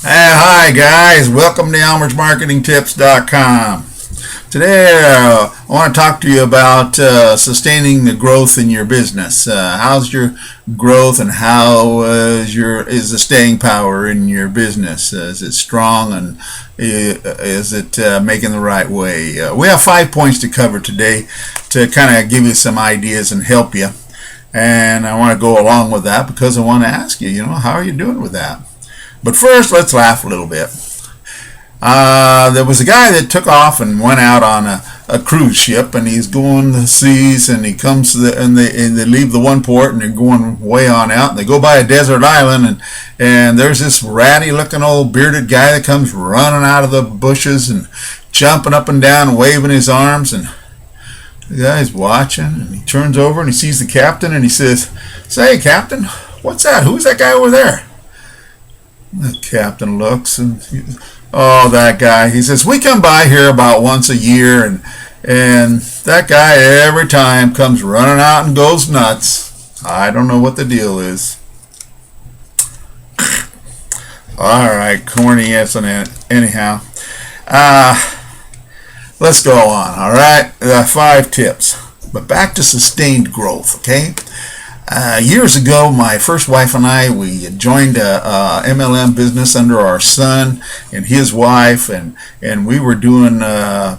Hi guys, welcome to ElmersMarketingTips.com. Today I want to talk to you about sustaining the growth in your business. How's your growth and how is the staying power in your business? Is it strong and is it making the right way? We have 5 points to cover today to kind of give you some ideas and help you. And I want to go along with that because I want to ask you, how are you doing with that? But first, let's laugh a little bit. There was a guy that took off and went out on a cruise ship, and he's going the seas, and he comes to and they leave the one port, and they're going way on out, and they go by a desert island, and there's this ratty-looking old bearded guy that comes running out of the bushes and jumping up and down and waving his arms, and the guy's watching, and he turns over and he sees the captain, and he says, "Say, Captain, what's that? Who's that guy over there?" The captain looks and that guy. He says, "We come by here about once a year, and that guy every time comes running out and goes nuts. I don't know what the deal is." All right, corny isn't anyhow. Let's go on. All right, 5 tips. But back to sustained growth, okay? Years ago, my first wife and I, we joined a MLM business under our son and his wife, and we were doing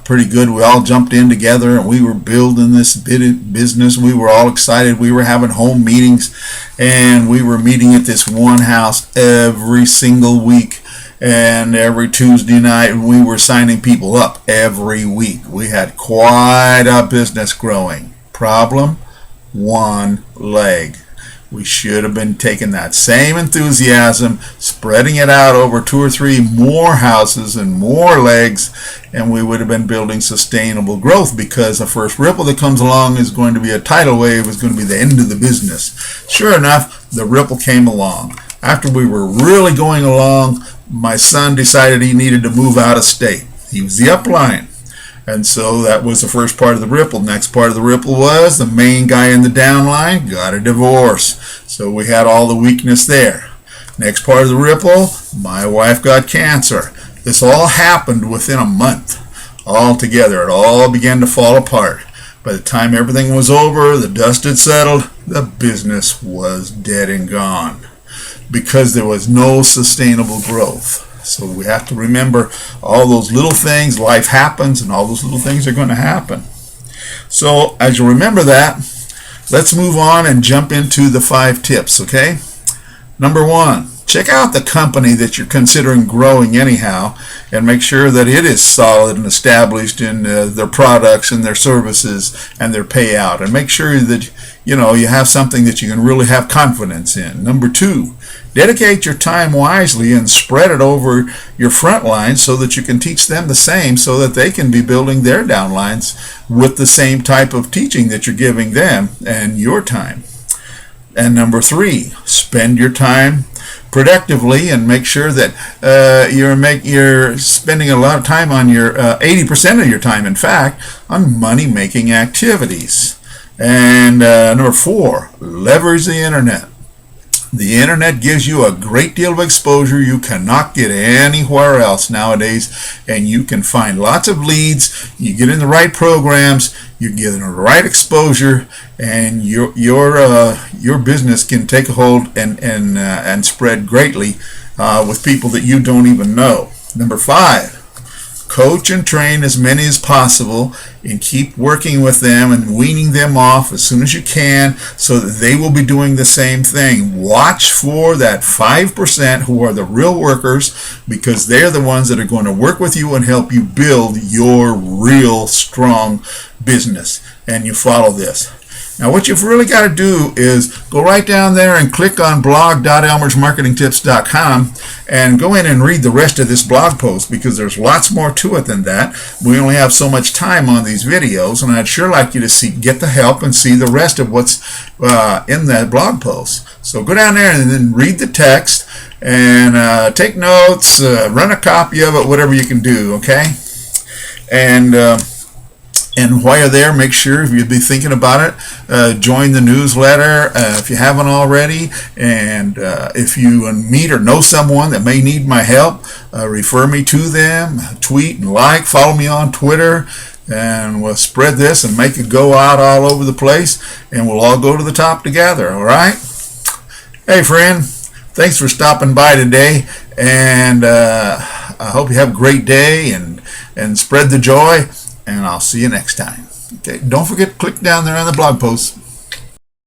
pretty good. We all jumped in together, and we were building this business. We were all excited. We were having home meetings, and we were meeting at this one house every single week. And every Tuesday night, we were signing people up every week. We had quite a business growing. Problem? One leg. We should have been taking that same enthusiasm, spreading it out over 2 or 3 more houses and more legs, and we would have been building sustainable growth, because the first ripple that comes along is going to be a tidal wave, is going to be the end of the business. Sure enough, the ripple came along. After we were really going along, my son decided he needed to move out of state. He was the upline. And so that was the first part of the ripple. Next part of the ripple was the main guy in the downline got a divorce. So we had all the weakness there. Next part of the ripple, my wife got cancer. This all happened within a month. All together, it all began to fall apart. By the time everything was over, the dust had settled, the business was dead and gone, because there was no sustainable growth. So we have to remember all those little things. Life happens, and all those little things are going to happen. So as you remember that, let's move on and jump into the 5 tips, okay? Number 1, check out the company that you're considering growing anyhow, and make sure that it is solid and established in their products and their services and their payout, and make sure that you have something that you can really have confidence in. Number 2, dedicate your time wisely and spread it over your front lines so that you can teach them the same, so that they can be building their downlines with the same type of teaching that you're giving them and your time. And number 3, spend your time productively, and make sure that you're spending a lot of time on your 80% of your time, in fact, on money-making activities. And number 4, leverage the internet. The internet gives you a great deal of exposure you cannot get anywhere else nowadays, and you can find lots of leads. You get in the right programs, you get in the right exposure, and your business can take a hold and spread greatly with people that you don't even know. Number 5, coach and train as many as possible, and keep working with them and weaning them off as soon as you can, so that they will be doing the same thing. Watch for that 5% who are the real workers, because they're the ones that are going to work with you and help you build your real strong business. And you follow this. Now what you've really got to do is go right down there and click on blog.elmersmarketingtips.com and go in and read the rest of this blog post, because there's lots more to it than that. We only have so much time on these videos, and I'd sure like you to get the help and see the rest of what's in that blog post. So go down there and then read the text and take notes, run a copy of it, whatever you can do, okay? And And while you're there, make sure, if you'd be thinking about it, join the newsletter if you haven't already. And if you meet or know someone that may need my help, refer me to them. Tweet and like, follow me on Twitter, and we'll spread this and make it go out all over the place, and we'll all go to the top together. All right? Hey, friend, thanks for stopping by today, and I hope you have a great day and spread the joy. And I'll see you next time. Okay, don't forget to click down there on the blog post.